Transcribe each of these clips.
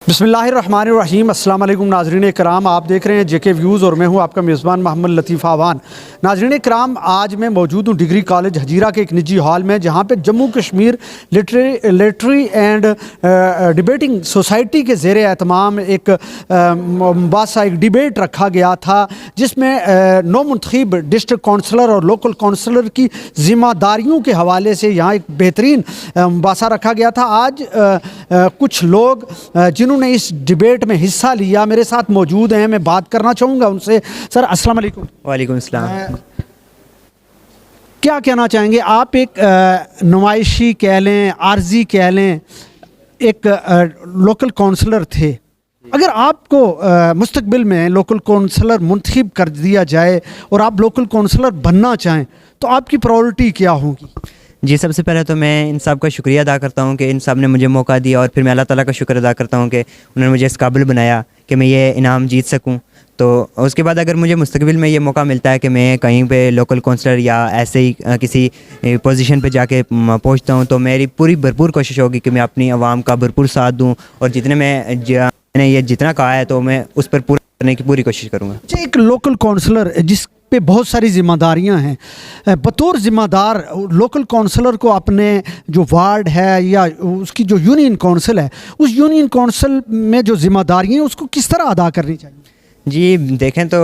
बिस्मिल्लाहिर्रहमानिर्रहीम। अस्सलाम वालेकुम नाज़रीन कराम, आप देख रहे हैं जेके व्यूज़ और मैं हूं आपका मेज़बान मोहम्मद लतीफ़ आवान। नाज़रीन कराम, आज मैं मौजूद हूं डिग्री कॉलेज हजीरा के एक निजी हॉल में, जहां पे Jammu Kashmir literary and debating society के ज़ेर एहतमाम एक बासा एक डिबेट रखा गया था, जिसमें नो मुंतखब डिस्ट्रिक्ट काउंसलर और लोकल काउंसलर की ज़िम्मेदारियों के हवाले से यहाँ एक बेहतरीन बासा रखा गया था। आज कुछ लोग जिन्होंने इस डिबेट में हिस्सा लिया मेरे साथ मौजूद हैं, मैं बात करना चाहूँगा उनसे। सर अस्सलाम वालेकुम। वालेकुम अस्सलाम। क्या कहना चाहेंगे आप? एक नुमाइशी कह लें, आर्जी कह लें, एक लोकल काउंसलर थे। अगर आपको मुस्तकबिल में लोकल काउंसलर मुंतखब कर दिया जाए और आप लोकल काउंसलर बनना चाहें तो आपकी प्रायोरिटी क्या होगी? जी, सबसे पहले तो मैं इन साहब का शुक्रिया अदा करता हूँ कि इन साहब ने मुझे मौका दिया, और फिर मैं अल्लाह ताला का शुक्र अदा करता हूँ कि उन्होंने मुझे इस काबिल बनाया कि मैं ये इनाम जीत सकूँ। तो उसके बाद अगर मुझे मुस्तकबिल में ये मौका मिलता है कि मैं कहीं पे लोकल काउंसलर या ऐसे ही किसी पोजीशन पे जाके पहुँचता हूँ, तो मेरी पूरी भरपूर कोशिश होगी कि मैं अपनी आवाम का भरपूर साथ दूँ, और जितने मैंने ये जितना कहा है तो मैं उस पर पूरा करने की पूरी कोशिश करूँगा। अच्छा, एक लोकल काउंसलर जिस पे बहुत सारी जिम्मेदारियां हैं, बतौर ज़िम्मेदार लोकल काउंसलर को अपने जो वार्ड है या उसकी जो यूनियन काउंसिल है, उस यूनियन काउंसिल में जो जिम्मेदारियां हैं उसको किस तरह अदा करनी चाहिए? जी देखें तो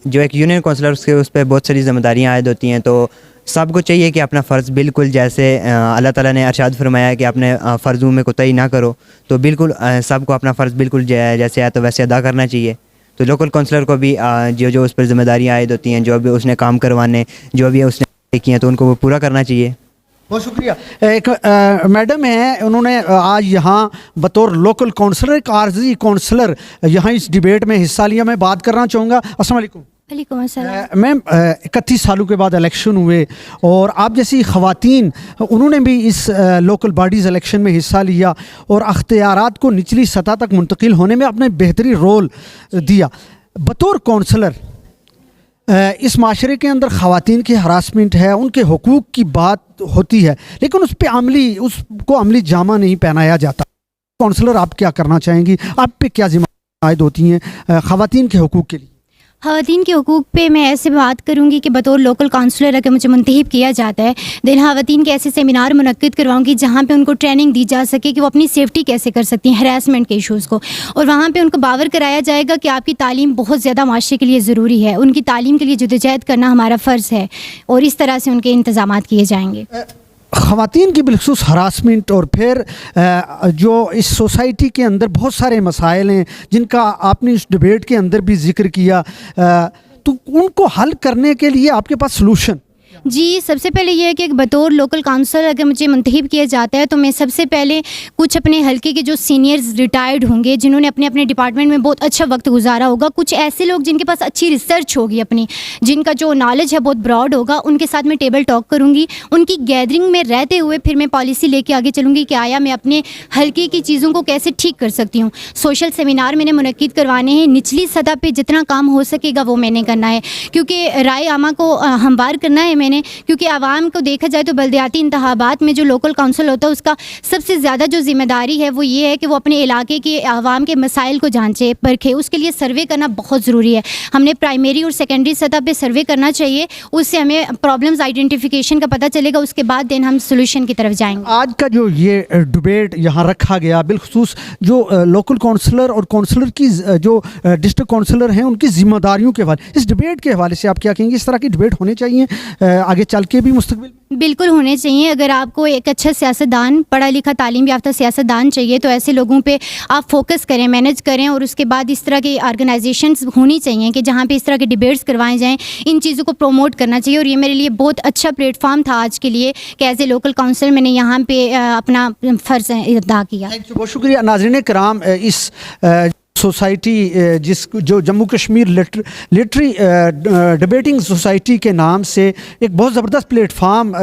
जो एक यूनियन काउंसलर उस पर बहुत सारी जिम्मेदारियाँ आयद होती हैं, तो सबको चाहिए कि अपना फ़र्ज़ बिल्कुल जैसे अल्लाह ताला ने इरशाद फरमाया है कि अपने फ़र्ज़ों में कोताही ना करो, तो बिल्कुल सबको अपना फ़र्ज़ बिल्कुल जैसे है तो वैसे अदा करना चाहिए। तो लोकल काउंसलर को भी जो उस पर ज़िम्मेदारियाँ आयद होती हैं, जो भी उसने काम करवाने, जो भी उसने किए हैं, तो उनको वो पूरा करना चाहिए। बहुत शुक्रिया। एक मैडम हैं, उन्होंने आज यहाँ बतौर लोकल काउंसलर, एक आर्जी काउंसलर यहाँ इस डिबेट में हिस्सा लिया। मैं बात करना चाहूँगा। अस्सलाम वालेकुम। वालेकुम अस्सलाम। मैम, 31 सालों के बाद इलेक्शन हुए और आप जैसी ख़वातीन उन्होंने भी इस लोकल बॉडीज़ इलेक्शन में हिस्सा लिया और अख्तियारात को निचली सतह तक मुंतकिल होने में अपने बेहतरीन रोल दिया। बतौर काउंसलर इस माशरे के अंदर ख़वातीन की हरासमेंट है, उनके हुकूक की बात होती है, लेकिन उसको अमली जामा नहीं पहनाया जाता। काउंसलर आप क्या करना चाहेंगी? आप पे क्या जिम्मेदारियां आयद होती हैं ख़वातीन के हुकूक के लिए? ख़वातीन के हकूक़ पे मैं ऐसे बात करूँगी कि बतौर लोकल काउंसलर अगर मुझे मुंतखब किया जाता है, दिन ख़वातीन के ऐसे सेमिनार मुनक्किद करवाऊँगी जहाँ पे उनको ट्रेनिंग दी जा सके कि वो अपनी सेफ्टी कैसे कर सकती हैं, हरासमेंट के इशूज़ को, और वहाँ पे उनको बावर कराया जाएगा कि आपकी तालीम बहुत ज़्यादा माशरे के लिए ज़रूरी है, उनकी तालीम के लिए जद्दोजहद करना हमारा फ़र्ज़ है, और इस तरह से उनके इंतज़ामात किए जाएँगे। ख़वातीन की बिलखुसूस हरासमेंट, और फिर जो इस सोसाइटी के अंदर बहुत सारे मसाइल हैं जिनका आपने इस डिबेट के अंदर भी जिक्र किया, तो उनको हल करने के लिए आपके पास सलूशन? जी, सबसे पहले ये है कि एक बतौर लोकल काउंसलर अगर मुझे मुंतखब किया जाता है तो मैं सबसे पहले कुछ अपने हलके के जो सीनियर्स रिटायर्ड होंगे, जिन्होंने अपने अपने डिपार्टमेंट में बहुत अच्छा वक्त गुजारा होगा, कुछ ऐसे लोग जिनके पास अच्छी रिसर्च होगी अपनी, जिनका जो नॉलेज है बहुत ब्रॉड होगा, उनके साथ मैं टेबल टॉक करूँगी। उनकी गैदरिंग में रहते हुए फिर मैं पॉलिसी लेके आगे चलूँगी कि आया मैं अपने हलके की चीज़ों को कैसे ठीक कर सकती हूँ। सोशल सेमिनार मैंने मुनक्किद करवाने हैं, निचली सतह पर जितना काम हो सकेगा वो मैंने करना है, क्योंकि राय आमा को हमवार करना है मैंने, क्योंकि आवाम को देखा जाए तो बल्दियाती इंतखाबात में जो लोकल काउंसिल होता है उसका सबसे ज़्यादा जो जिम्मेदारी है वो ये है कि वो अपने इलाके के आवाम के मसाइल को जांचे परखे। उसके लिए सर्वे करना बहुत ज़रूरी है। हमने प्राइमरी और सेकेंडरी सतह पे सर्वे करना चाहिए, उससे हमें प्रॉब्लम्स आइडेंटिफिकेशन का पता चलेगा, उसके बाद देन हम सोल्यूशन की तरफ जाएंगे। आज का जो ये डिबेट यहाँ रखा गया, बिलखुसूस जो लोकल काउंसलर और काउंसलर की जो डिस्ट्रिक्ट काउंसलर हैं उनकी जिम्मेदारियों के हवाले, इस डिबेट के हवाले से आप क्या कहेंगे? इस तरह की डिबेट होनी चाहिए आगे चल के भी मुस्तकबिल? बिल्कुल होने चाहिए। अगर आपको एक अच्छा सियासतदान, पढ़ा लिखा तालीम याफ्ता सियासतदान चाहिए तो ऐसे लोगों पे आप फोकस करें, मैनेज करें, और उसके बाद इस तरह की ऑर्गेनाइजेशंस होनी चाहिए कि जहाँ पे इस तरह के डिबेट्स करवाए जाएं। इन चीज़ों को प्रमोट करना चाहिए, और ये मेरे लिए बहुत अच्छा प्लेटफॉर्म था आज के लिए कि एज ए लोकल काउंसिल मैंने यहाँ पे अपना फ़र्ज़ अदा किया। बहुत शुक्रिया। नाज़रीन कराम, इस सोसाइटी जो Jammu Kashmir literary debating society के नाम से एक बहुत ज़बरदस्त प्लेटफार्म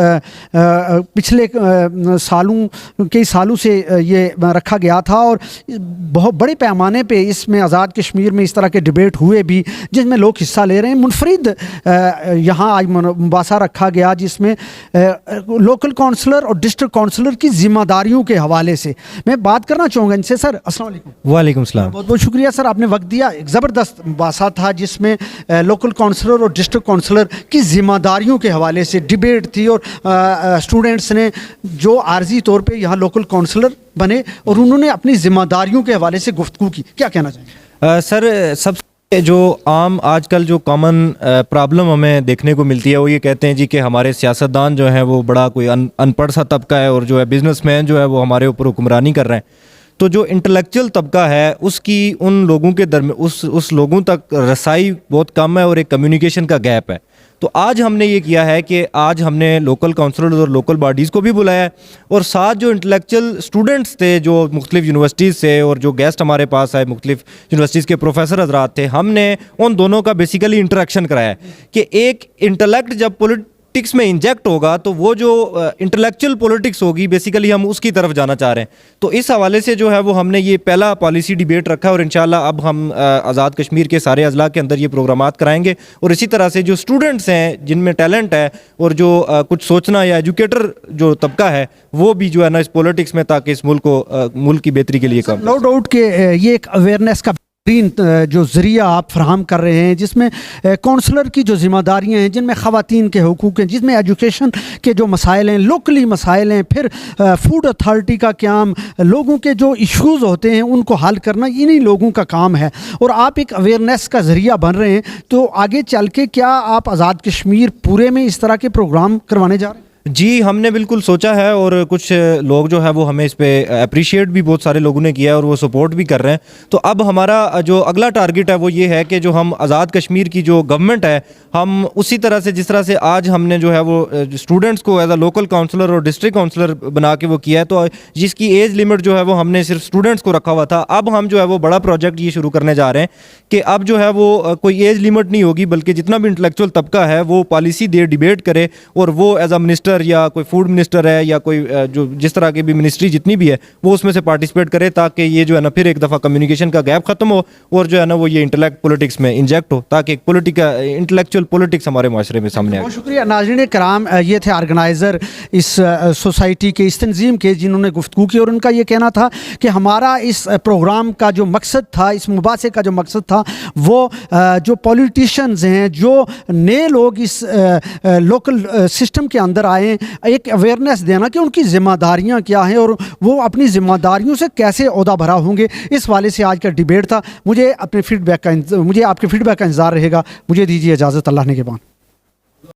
पिछले कई सालों से ये रखा गया था और बहुत बड़े पैमाने पे इसमें आज़ाद कश्मीर में इस तरह के डिबेट हुए भी जिसमें लोग हिस्सा ले रहे हैं। मुनफरिद यहाँ आज मुबासा रखा गया जिसमें लोकल काउंसलर और डिस्ट्रिक्ट काउंसलर की जिम्मेदारियों के हवाले से मैं बात करना चाहूँगा इनसे। सर अस्सलाम वालेकुम। वालेकुम सलाम। बहुत बहुत शुक्रिया सर, आपने वक्त दिया। एक ज़बरदस्त मुबासा था जिसमें लोकल काउंसलर और डिस्ट्रिक्ट काउंसलर की जिम्मेदारियों के हवाले से डिबेट थी और स्टूडेंट्स ने जो आर्जी तौर पे यहाँ लोकल काउंसलर बने और उन्होंने अपनी जिम्मेदारियों के हवाले से गुफ्तगू की। क्या कहना चाहिए सर, सबसे जो आम आजकल जो कॉमन प्रॉब्लम हमें देखने को मिलती है वो ये कहते हैं जी कि हमारे सियासतदान जो हैं वो बड़ा कोई अनपढ़ सा तबका है और जो है बिजनेसमैन जो है वो हमारे ऊपर हुक्मरानी कर रहे हैं। तो जो इंटेलेक्चुअल तबका है उसकी उन लोगों के दरमियान उस लोगों तक रसाई बहुत कम है और एक कम्युनिकेशन का गैप है। तो आज हमने ये किया है कि आज हमने लोकल काउंसलर्स और लोकल बॉडीज़ को भी बुलाया है और साथ जो इंटेलेक्चुअल स्टूडेंट्स थे जो मुख्तलिफ यूनिवर्सिटीज़ से और जो गेस्ट हमारे पास आए मुख्तलिफ यूनिवर्सिटीज़ के प्रोफेसर हजरात थे, हमने उन दोनों का बेसिकली इंटरेक्शन कराया है कि एक इंटेलेक्ट जब पॉलिटिक्स में इंजेक्ट होगा तो वो जो इंटेलेक्चुअल पॉलिटिक्स होगी बेसिकली हम उसकी तरफ जाना चाह रहे हैं। तो इस हवाले से जो है वो हमने ये पहला पॉलिसी डिबेट रखा है और इंशाल्लाह अब हम आज़ाद कश्मीर के सारे अजला के अंदर ये प्रोग्रामात कराएंगे और इसी तरह से जो स्टूडेंट्स हैं जिनमें टैलेंट है और जो कुछ सोचना या एजुकेटर जो तबका है वो भी जो है ना इस पॉलिटिक्स में, ताकि इस मुल्क की बेहतरी के लिए काम। नो डाउट के ये एक अवेयरनेस का जो ज़रिया आप फराहम कर रहे हैं जिसमें काउंसलर की जो जिम्मेदारियां हैं, जिनमें ख़वातीन के हुकूक हैं, जिसमें एजुकेशन के जो मसाइल हैं, लोकली मसाइल हैं, फिर फूड अथॉरिटी का काम, लोगों के जो इश्यूज़ होते हैं उनको हल करना इन्हीं लोगों का काम है और आप एक अवेयरनेस का ज़रिया बन रहे हैं। तो आगे चल के क्या आप आज़ाद कश्मीर पूरे में इस तरह के प्रोग्राम करवाने जा रहे हैं? जी, हमने बिल्कुल सोचा है और कुछ लोग जो है वो हमें इस पे अप्रिशिएट भी बहुत सारे लोगों ने किया है और वो सपोर्ट भी कर रहे हैं। तो अब हमारा जो अगला टारगेट है वो ये है कि जो हम आज़ाद कश्मीर की जो गवर्नमेंट है हम उसी तरह से जिस तरह से आज हमने जो है वो स्टूडेंट्स को एज अ लोकल काउंसलर और डिस्ट्रिक्ट काउंसलर बना के वो किया है, तो जिसकी एज लिमिट जो है वो हमने सिर्फ स्टूडेंट्स को रखा हुआ था। अब हम जो है वो बड़ा प्रोजेक्ट ये शुरू करने जा रहे हैं कि अब जो है वो कोई एज लिमिट नहीं होगी, बल्कि जितना भी इंटेलेक्चुअल तबका है वो पॉलिसी दे डिबेट करे और वो एज अ मिनिस्टर या कोई फूड मिनिस्टर है या कोई जो जिस तरह की भी मिनिस्ट्री जितनी भी है वो उसमें से पार्टिसिपेट करे, ताकि ये जो है ना फिर एक दफ़ा कम्युनिकेशन का गैप खत्म हो और जो है ना वो ये इंटेलेक्ट पॉलिटिक्स में इंजेक्ट हो, ताकि एक इंटेलेक्चुअल पॉलिटिक्स हमारे माशरे में सामने आए। बहुत शुक्रिया। नाज़रीन कराम, ये थे ऑर्गेनाइज़र इस सोसाइटी के, इस तंजीम के, जिन्होंने गुफ्तगू की और उनका ये कहना था कि हमारा इस प्रोग्राम का जो मकसद था, इस मुबासे का जो मकसद था वो जो पॉलिटिशियंस हैं, जो नए लोग इस लोकल सिस्टम के अंदर आए, एक अवेयरनेस देना कि उनकी ज़िम्मेदारियां क्या हैं और वो अपनी ज़िम्मेदारियों से कैसे ओहदा भरा होंगे। इस वाले से आज का डिबेट था। मुझे आपके फीडबैक का इंतज़ार रहेगा। मुझे दीजिए इजाज़त, अल्लाह ने के बाद।